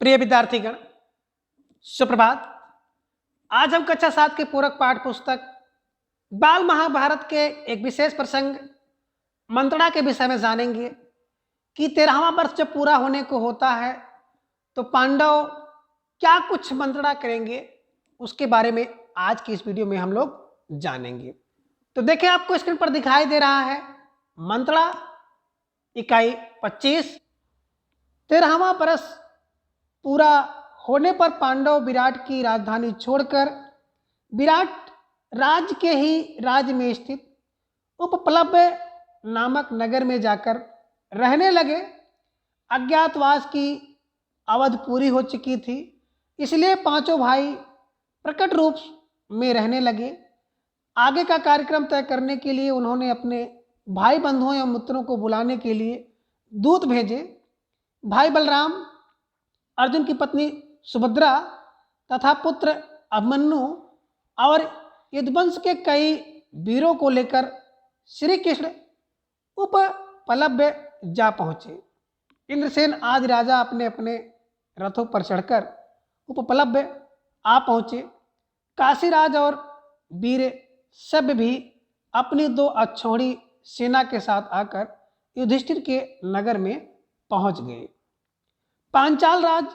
प्रिय विद्यार्थीगण, सुप्रभात। आज हम कक्षा 7 के पूरक पाठ पुस्तक बाल महाभारत के एक विशेष प्रसंग मंत्रणा के विषय में जानेंगे कि 13वां वर्ष जब पूरा होने को होता है तो पांडव क्या कुछ मंत्रणा करेंगे, उसके बारे में आज की इस वीडियो में हम लोग जानेंगे। तो देखें, आपको स्क्रीन पर दिखाई दे रहा है मंत्रणा इकाई 25। 13वां वर्ष पूरा होने पर पांडव विराट की राजधानी छोड़कर विराट राज्य के ही राज्य में स्थित उपप्लव्य नामक नगर में जाकर रहने लगे। अज्ञातवास की अवधि पूरी हो चुकी थी, इसलिए पांचों भाई प्रकट रूप में रहने लगे। आगे का कार्यक्रम तय करने के लिए उन्होंने अपने भाई बंधुओं या मित्रों को बुलाने के लिए दूत भेजे। भाई बलराम, अर्जुन की पत्नी सुभद्रा तथा पुत्र अभिमन्यु और यदुवंश के कई वीरों को लेकर श्री कृष्ण उपप्लव्य जा पहुँचे। इंद्रसेन आदि राजा अपने अपने रथों पर चढ़कर उपप्लव्य आ पहुँचे। काशीराज और वीर सब भी अपनी 2 अक्षौहिणी सेना के साथ आकर युधिष्ठिर के नगर में पहुँच गए। पांचाल राज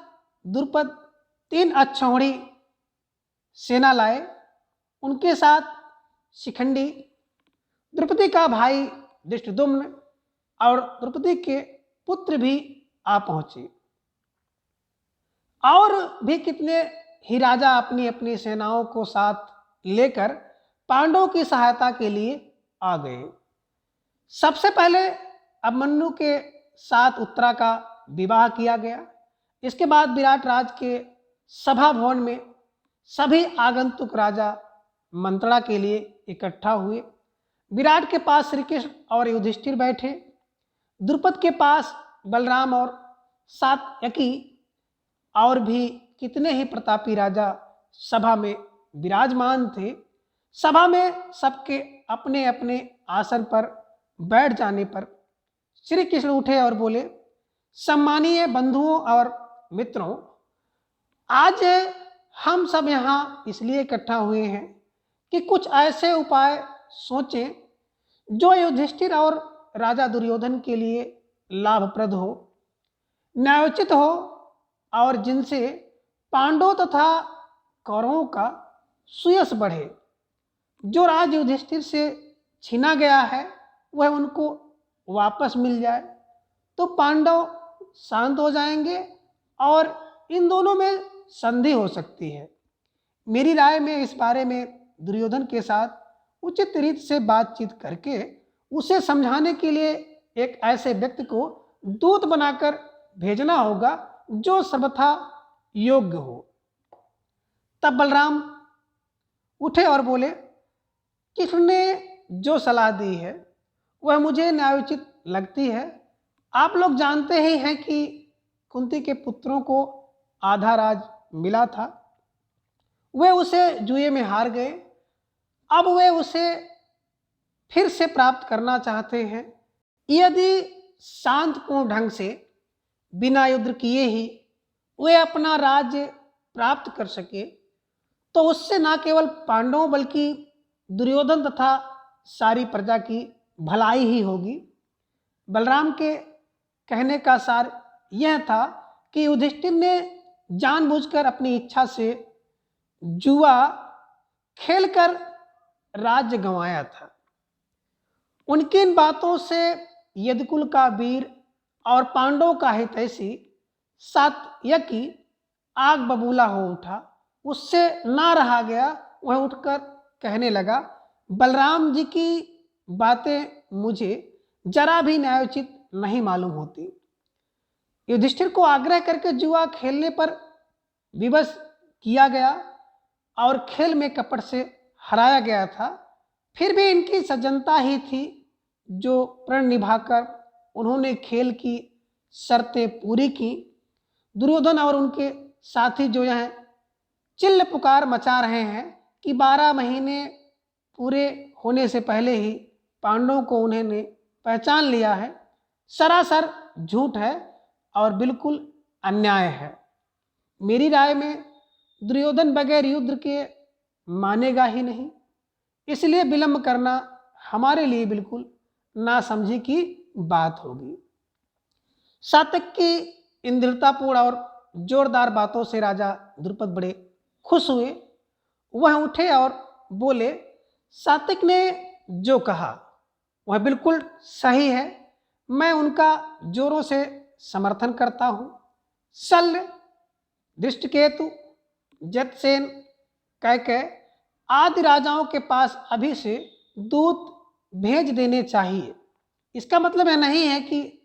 द्रुपद 3 अक्षौहिणी सेना लाए। उनके साथ शिखंडी, द्रुपदी का भाई धृष्टद्युम्न और द्रुपदी के पुत्र भी आ पहुंचे। और भी कितने ही राजा अपनी अपनी सेनाओं को साथ लेकर पांडवों की सहायता के लिए आ गए। सबसे पहले अभिमन्यु के साथ उत्तरा का विवाह किया गया। इसके बाद विराट राज के सभा भवन में सभी आगंतुक राजा मंत्रणा के लिए इकट्ठा हुए। विराट के पास श्री कृष्ण और युधिष्ठिर बैठे। द्रुपद के पास बलराम और सात्यकी और भी कितने ही प्रतापी राजा सभा में विराजमान थे। सभा में सबके अपने अपने आसन पर बैठ जाने पर श्री कृष्ण उठे और बोले, सम्मानीय बंधुओं और मित्रों, आज हम सब यहाँ इसलिए इकट्ठा हुए हैं कि कुछ ऐसे उपाय सोचें जो युधिष्ठिर और राजा दुर्योधन के लिए लाभप्रद हो, न्यायोचित हो और जिनसे पांडवों तथा कौरवों का सुयश बढ़े। जो राज युधिष्ठिर से छीना गया है वह उनको वापस मिल जाए तो पांडव शांत हो जाएंगे और इन दोनों में संधि हो सकती है। मेरी राय में इस बारे में दुर्योधन के साथ उचित रीत से बातचीत करके उसे समझाने के लिए एक ऐसे व्यक्ति को दूत बनाकर भेजना होगा जो सर्वथा योग्य हो। तब बलराम उठे और बोले, कृष्ण ने जो सलाह दी है वह मुझे न्यायोचित लगती है। आप लोग जानते ही हैं कि कुंती के पुत्रों को आधा राज मिला था, वे उसे जुए में हार गए। अब वे उसे फिर से प्राप्त करना चाहते हैं। यदि शांतपूर्ण ढंग से बिना युद्ध किए ही वे अपना राज्य प्राप्त कर सके तो उससे न केवल पांडवों बल्कि दुर्योधन तथा सारी प्रजा की भलाई ही होगी। बलराम के कहने का सार यह था कि युधिष्ठिर ने जानबूझकर अपनी इच्छा से जुआ खेलकर राज्य गंवाया था। उनकी इन बातों से यदुकुल का वीर और पांडवों का हितैषी सात्यकी आग बबूला हो उठा। उससे ना रहा गया, वह उठकर कहने लगा, बलराम जी की बातें मुझे जरा भी न्यायोचित नहीं मालूम होती। युधिष्ठिर को आग्रह करके जुआ खेलने पर विवश किया गया और खेल में कपट से हराया गया था। फिर भी इनकी सज्जनता ही थी जो प्रण निभाकर उन्होंने खेल की शर्तें पूरी की। दुर्योधन और उनके साथी जो यह चिल्ल पुकार मचा रहे हैं कि 12 महीने पूरे होने से पहले ही पांडवों को उन्होंने पहचान लिया है, सरासर झूठ है और बिल्कुल अन्याय है। मेरी राय में दुर्योधन बगैर युद्ध के मानेगा ही नहीं, इसलिए विलंब करना हमारे लिए बिल्कुल नासमझी की बात होगी। सात्यक की इन दृढ़तापूर्ण और जोरदार बातों से राजा द्रुपद बड़े खुश हुए। वह उठे और बोले, सात्यक ने जो कहा वह बिल्कुल सही है, मैं उनका जोरों से समर्थन करता हूँ। शल्य, दृष्टकेतु, जतसेन, कैकेय आदि राजाओं के पास अभी से दूत भेज देने चाहिए। इसका मतलब यह नहीं है कि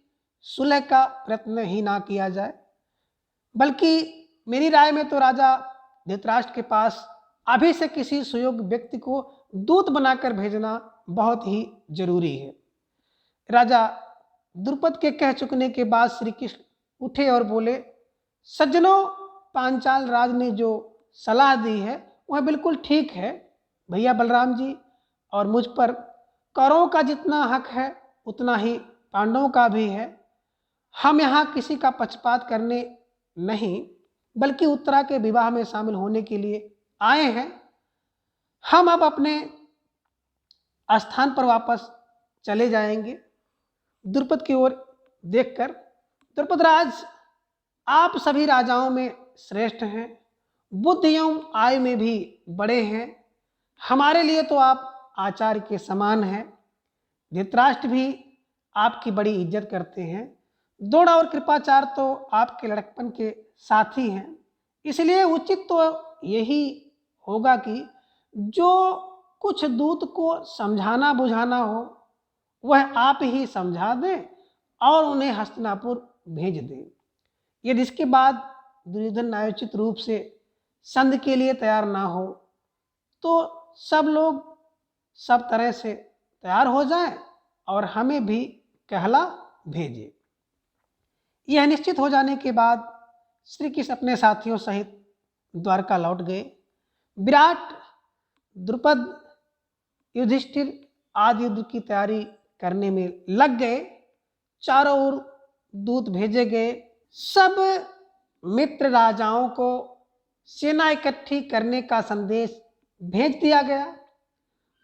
सुलह का प्रयत्न ही ना किया जाए, बल्कि मेरी राय में तो राजा धृतराष्ट्र के पास अभी से किसी सुयोग्य व्यक्ति को दूत बनाकर भेजना बहुत ही जरूरी है। राजा द्रुपद के कह चुकने के बाद श्री कृष्ण उठे और बोले, सज्जनों, पांचाल राज ने जो सलाह दी है वह बिल्कुल ठीक है। भैया बलराम जी और मुझ पर कौरवों का जितना हक है उतना ही पांडवों का भी है। हम यहाँ किसी का पक्षपात करने नहीं, बल्कि उत्तरा के विवाह में शामिल होने के लिए आए हैं। हम अब अपने स्थान पर वापस चले जाएंगे। द्रुपद की ओर देखकर, द्रुपद राज, आप सभी राजाओं में श्रेष्ठ हैं, बुद्धि एवं आयु में भी बड़े हैं। हमारे लिए तो आप आचार्य के समान हैं। धृतराष्ट्र भी आपकी बड़ी इज्जत करते हैं। द्रोण और कृपाचार्य तो आपके लड़कपन के साथी हैं। इसलिए उचित तो यही होगा कि जो कुछ दूत को समझाना बुझाना हो वह आप ही समझा दें और उन्हें हस्तिनापुर भेज दें। यदि इसके बाद दुर्योधन न्यायोचित रूप से संधि के लिए तैयार ना हो तो सब लोग सब तरह से तैयार हो जाएं और हमें भी कहला भेजे। यह निश्चित हो जाने के बाद श्री कृष्ण अपने साथियों सहित द्वारका लौट गए। विराट, द्रुपद, युधिष्ठिर आदि युद्ध की तैयारी करने में लग गए। चारों ओर दूत भेजे गए। सब मित्र राजाओं को सेना इकट्ठी करने का संदेश भेज दिया गया।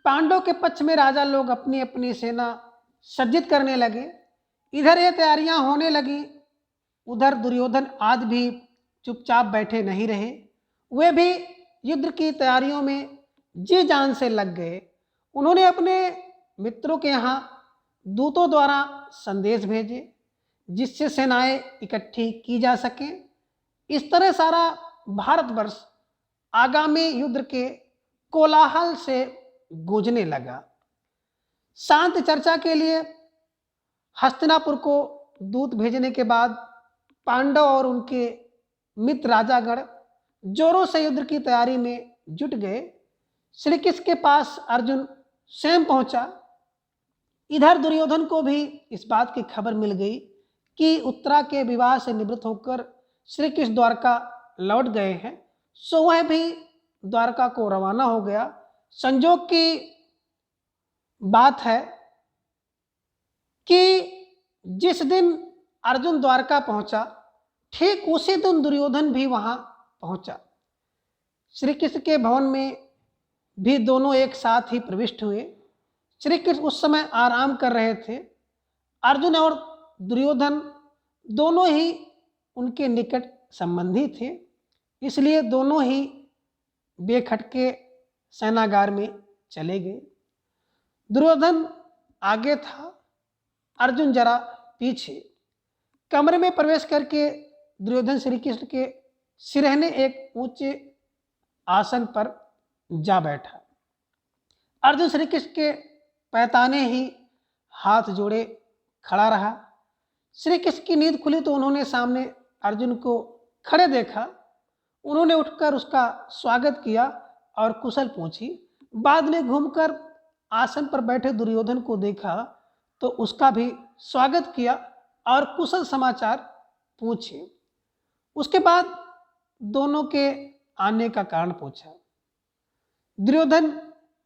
पांडवों के पक्ष में राजा लोग अपनी अपनी सेना सज्जित करने लगे। इधर ये तैयारियां होने लगी, उधर दुर्योधन आदि भी चुपचाप बैठे नहीं रहे। वे भी युद्ध की तैयारियों में जी जान से लग गए। उन्होंने अपने मित्रों के यहाँ दूतों द्वारा संदेश भेजे जिससे सेनाएं इकट्ठी की जा सकें। इस तरह सारा भारतवर्ष आगामी युद्ध के कोलाहल से गूंजने लगा। शांत चर्चा के लिए हस्तिनापुर को दूत भेजने के बाद पांडव और उनके मित्र राजागण जोरों से युद्ध की तैयारी में जुट गए। श्री कृष्ण के पास अर्जुन स्वयं पहुंचा। इधर दुर्योधन को भी इस बात की खबर मिल गई कि उत्तरा के विवाह से निवृत्त होकर श्री कृष्ण द्वारका लौट गए हैं, सो वह भी द्वारका को रवाना हो गया। संजोग की बात है कि जिस दिन अर्जुन द्वारका पहुंचा ठीक उसी दिन दुर्योधन भी वहां पहुंचा। श्री कृष्ण के भवन में भी दोनों एक साथ ही प्रविष्ट हुए। श्री कृष्ण उस समय आराम कर रहे थे। अर्जुन और दुर्योधन दोनों ही उनके निकट संबंधी थे, इसलिए दोनों ही बेखटके सेनागार में चले गए। दुर्योधन आगे था, अर्जुन जरा पीछे। कमरे में प्रवेश करके दुर्योधन श्री कृष्ण के सिरहने एक ऊंचे आसन पर जा बैठा। अर्जुन श्री कृष्ण के पैताने ही हाथ जोड़े खड़ा रहा। श्री कृष्ण की नींद खुली तो उन्होंने सामने अर्जुन को खड़े देखा। उन्होंने उठकर उसका स्वागत किया और कुशल पूछी। बाद में घूमकर आसन पर बैठे दुर्योधन को देखा तो उसका भी स्वागत किया और कुशल समाचार पूछे। उसके बाद दोनों के आने का कारण पूछा। दुर्योधन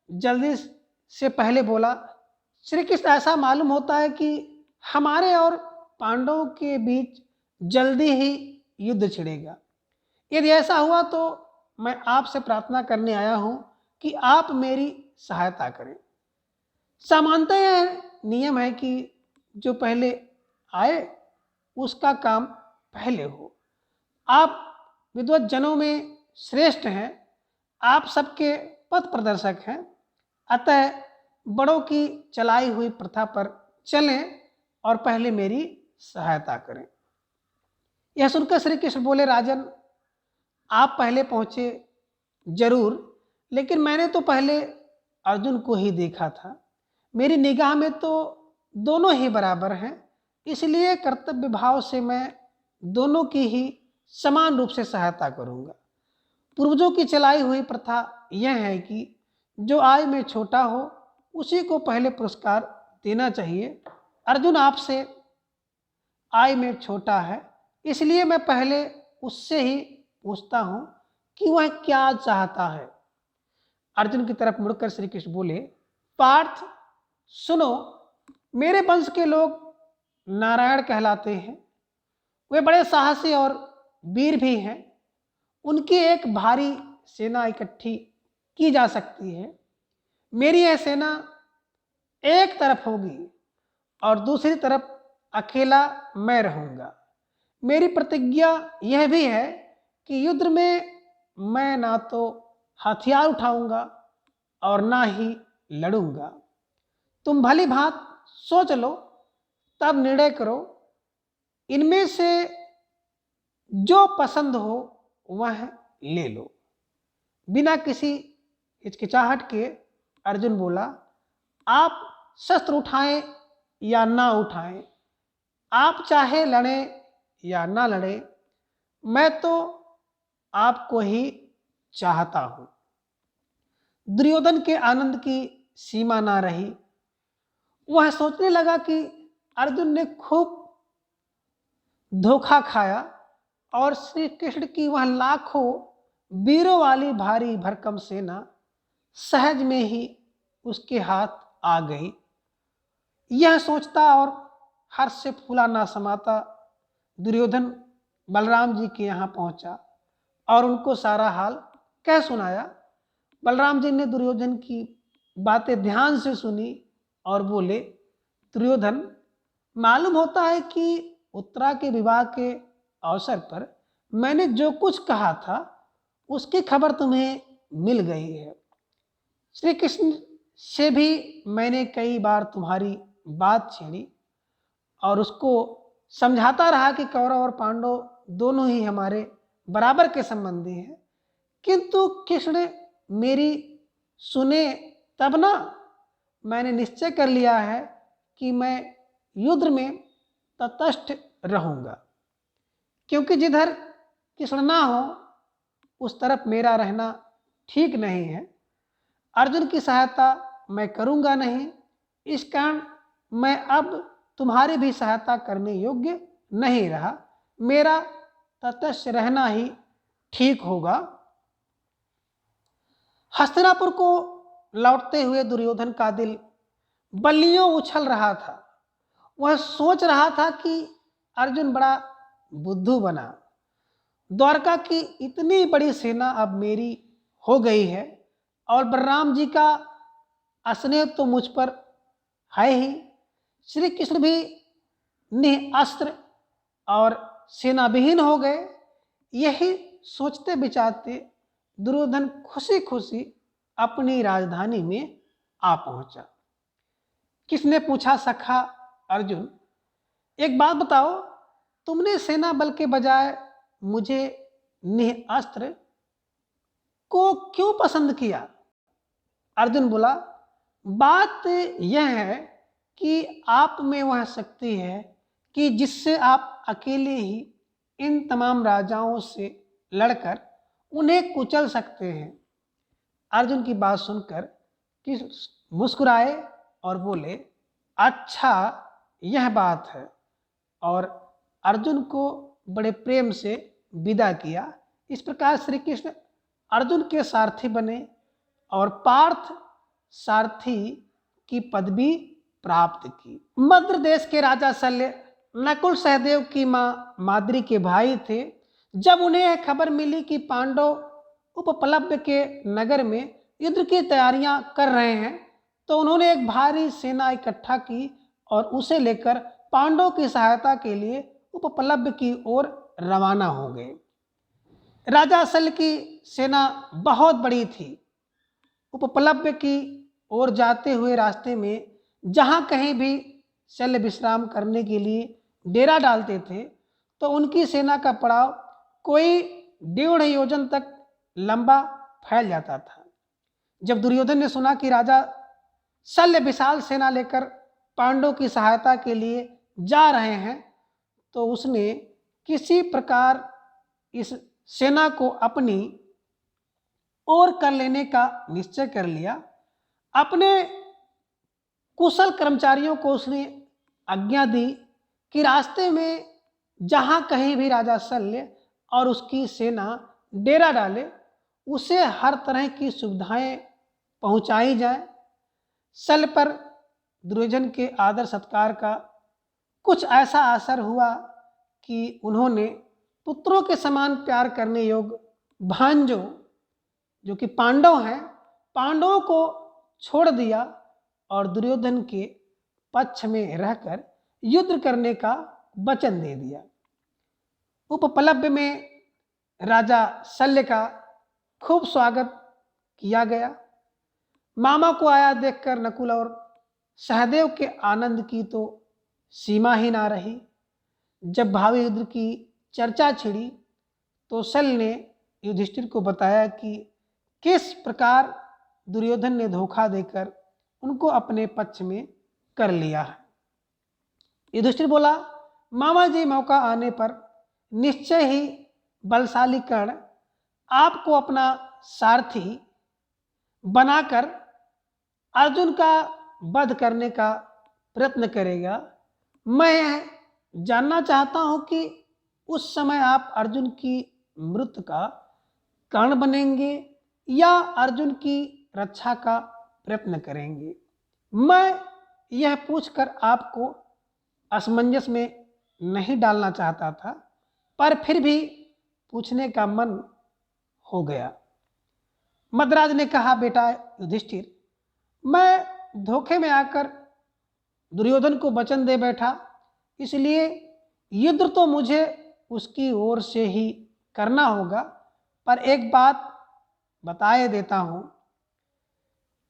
जल्दी से पहले बोला, श्री कृष्ण, ऐसा मालूम होता है कि हमारे और पांडवों के बीच जल्दी ही युद्ध छिड़ेगा। यदि ऐसा हुआ तो मैं आपसे प्रार्थना करने आया हूं कि आप मेरी सहायता करें। सामान्यतः यह नियम है कि जो पहले आए उसका काम पहले हो। आप विद्वत जनों में श्रेष्ठ हैं, आप सबके पथ प्रदर्शक हैं, अतः बड़ों की चलाई हुई प्रथा पर चलें और पहले मेरी सहायता करें। यह सुनकर श्री कृष्ण बोले, राजन आप पहले पहुंचे जरूर, लेकिन मैंने तो पहले अर्जुन को ही देखा था। मेरी निगाह में तो दोनों ही बराबर हैं, इसलिए कर्तव्य भाव से मैं दोनों की ही समान रूप से सहायता करूंगा। पूर्वजों की चलाई हुई प्रथा यह है कि जो आय में छोटा हो उसी को पहले पुरस्कार देना चाहिए। अर्जुन आपसे आय में छोटा है, इसलिए मैं पहले उससे ही पूछता हूं कि वह क्या चाहता है। अर्जुन की तरफ मुड़कर श्री कृष्ण बोले, पार्थ सुनो, मेरे वंश के लोग नारायण कहलाते हैं। वे बड़े साहसी और वीर भी हैं। उनकी एक भारी सेना इकट्ठी की जा सकती है। मेरी यह सेना एक तरफ होगी और दूसरी तरफ अकेला मैं रहूंगा। मेरी प्रतिज्ञा यह भी है कि युद्ध में मैं ना तो हथियार उठाऊंगा और ना ही लड़ूंगा। तुम भली भांत सोच लो, तब निर्णय करो। इनमें से जो पसंद हो वह ले लो। बिना किसी हिचकिचाहट के अर्जुन बोला, आप शस्त्र उठाएं या ना उठाएं, आप चाहे लड़ें या ना लड़ें, मैं तो आपको ही चाहता हूं। दुर्योधन के आनंद की सीमा ना रही। वह सोचने लगा कि अर्जुन ने खूब धोखा खाया और श्री कृष्ण की वह लाखों वीरों वाली भारी भरकम सेना सहज में ही उसके हाथ आ गई। यह सोचता और हर्ष से फूला ना समाता दुर्योधन बलराम जी के यहाँ पहुंचा और उनको सारा हाल कह सुनाया। बलराम जी ने दुर्योधन की बातें ध्यान से सुनी और बोले, दुर्योधन, मालूम होता है कि उत्तरा के विवाह के अवसर पर मैंने जो कुछ कहा था उसकी खबर तुम्हें मिल गई है। श्री कृष्ण से भी मैंने कई बार तुम्हारी बात छेड़ी और उसको समझाता रहा कि कौरव और पांडव दोनों ही हमारे बराबर के संबंधी हैं, किंतु कृष्ण मेरी सुने तब ना। मैंने निश्चय कर लिया है कि मैं युद्ध में तटस्थ रहूंगा, क्योंकि जिधर कृष्ण ना हो उस तरफ मेरा रहना ठीक नहीं है। अर्जुन की सहायता मैं करूंगा नहीं, इस कारण मैं अब तुम्हारी भी सहायता करने योग्य नहीं रहा। मेरा तटस्थ रहना ही ठीक होगा। हस्तिनापुर को लौटते हुए दुर्योधन का दिल बल्लियों उछल रहा था। वह सोच रहा था कि अर्जुन बड़ा बुद्धू बना। द्वारका की इतनी बड़ी सेना अब मेरी हो गई है और बलराम जी का स्नेह तो मुझ पर है ही। श्री कृष्ण भी निअस्त्र और सेना विहीन हो गए। यही सोचते विचारते दुर्योधन खुशी खुशी अपनी राजधानी में आ पहुंचा। किसने पूछा, सखा अर्जुन, एक बात बताओ, तुमने सेना बल के बजाय मुझे निअस्त्र को क्यों पसंद किया? अर्जुन बोला, बात यह है कि आप में वह शक्ति है कि जिससे आप अकेले ही इन तमाम राजाओं से लड़कर उन्हें कुचल सकते हैं। अर्जुन की बात सुनकर कि मुस्कुराए और बोले, अच्छा यह बात है, और अर्जुन को बड़े प्रेम से विदा किया। इस प्रकार श्री कृष्ण अर्जुन के सारथी बने और पार्थ सारथी की पदवी प्राप्त की। मद्र देश के राजा शल्य नकुल सहदेव की मां माद्री के भाई थे। जब उन्हें यह खबर मिली कि पांडव उपप्लव्य के नगर में युद्ध की तैयारियां कर रहे हैं, तो उन्होंने एक भारी सेना इकट्ठा की और उसे लेकर पांडवों की सहायता के लिए उपप्लव्य की ओर रवाना हो गए। राजा सल की सेना बहुत बड़ी थी। उपप्लव्य की ओर जाते हुए रास्ते में जहां कहीं भी शल्य विश्राम करने के लिए डेरा डालते थे, तो उनकी सेना का पड़ाव कोई 1.5 योजन तक लंबा फैल जाता था। जब दुर्योधन ने सुना कि राजा शल्य विशाल सेना लेकर पांडवों की सहायता के लिए जा रहे हैं, तो उसने किसी प्रकार इस सेना को अपनी ओर कर लेने का निश्चय कर लिया। अपने कुशल कर्मचारियों को उसने आज्ञा दी कि रास्ते में जहां कहीं भी राजा शल्य और उसकी सेना डेरा डाले, उसे हर तरह की सुविधाएं पहुंचाई जाए। शल्य पर दुर्योधन के आदर सत्कार का कुछ ऐसा असर हुआ कि उन्होंने पुत्रों के समान प्यार करने योग्य भांजों, जो कि पांडव हैं, पांडवों को छोड़ दिया और दुर्योधन के पक्ष में रहकर युद्ध करने का वचन दे दिया। उपप्लव्य में राजा शल्य का खूब स्वागत किया गया। मामा को आया देखकर नकुल और सहदेव के आनंद की तो सीमा ही ना रही। जब भावी युद्ध की चर्चा छिड़ी, तो शल्य ने युधिष्ठिर को बताया कि किस प्रकार दुर्योधन ने धोखा देकर उनको अपने पक्ष में कर लिया है। युधिष्ठिर बोला, मामा जी, मौका आने पर निश्चय ही बलशाली कर्ण आपको अपना सारथी बनाकर अर्जुन का वध करने का प्रयत्न करेगा। मैं जानना चाहता हूं कि उस समय आप अर्जुन की मृत्यु का कारण बनेंगे या अर्जुन की रक्षा का प्रयत्न करेंगे। मैं यह पूछकर आपको असमंजस में नहीं डालना चाहता था, पर फिर भी पूछने का मन हो गया। मद्राज ने कहा, बेटा युधिष्ठिर, मैं धोखे में आकर दुर्योधन को वचन दे बैठा, इसलिए युद्ध तो मुझे उसकी ओर से ही करना होगा। पर एक बात बताए देता हूं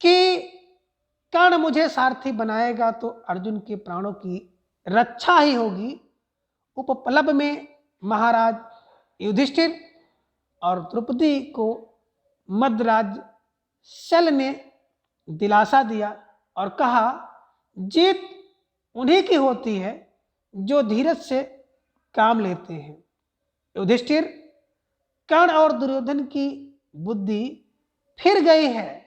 कि कर्ण मुझे सारथी बनाएगा तो अर्जुन के प्राणों की रक्षा ही होगी। उपप्लव्य में महाराज युधिष्ठिर और द्रौपदी को मद्राज शल्य ने दिलासा दिया और कहा, जीत उन्हीं की होती है जो धीरज से काम लेते हैं। युधिष्ठिर, कर्ण और दुर्योधन की बुद्धि फिर गई है।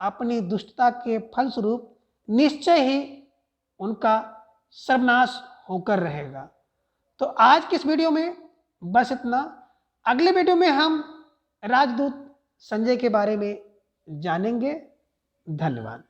अपनी दुष्टता के फलस्वरूप निश्चय ही उनका सर्वनाश होकर रहेगा। तो आज की इस वीडियो में बस इतना। अगले वीडियो में हम राजदूत संजय के बारे में जानेंगे। धन्यवाद।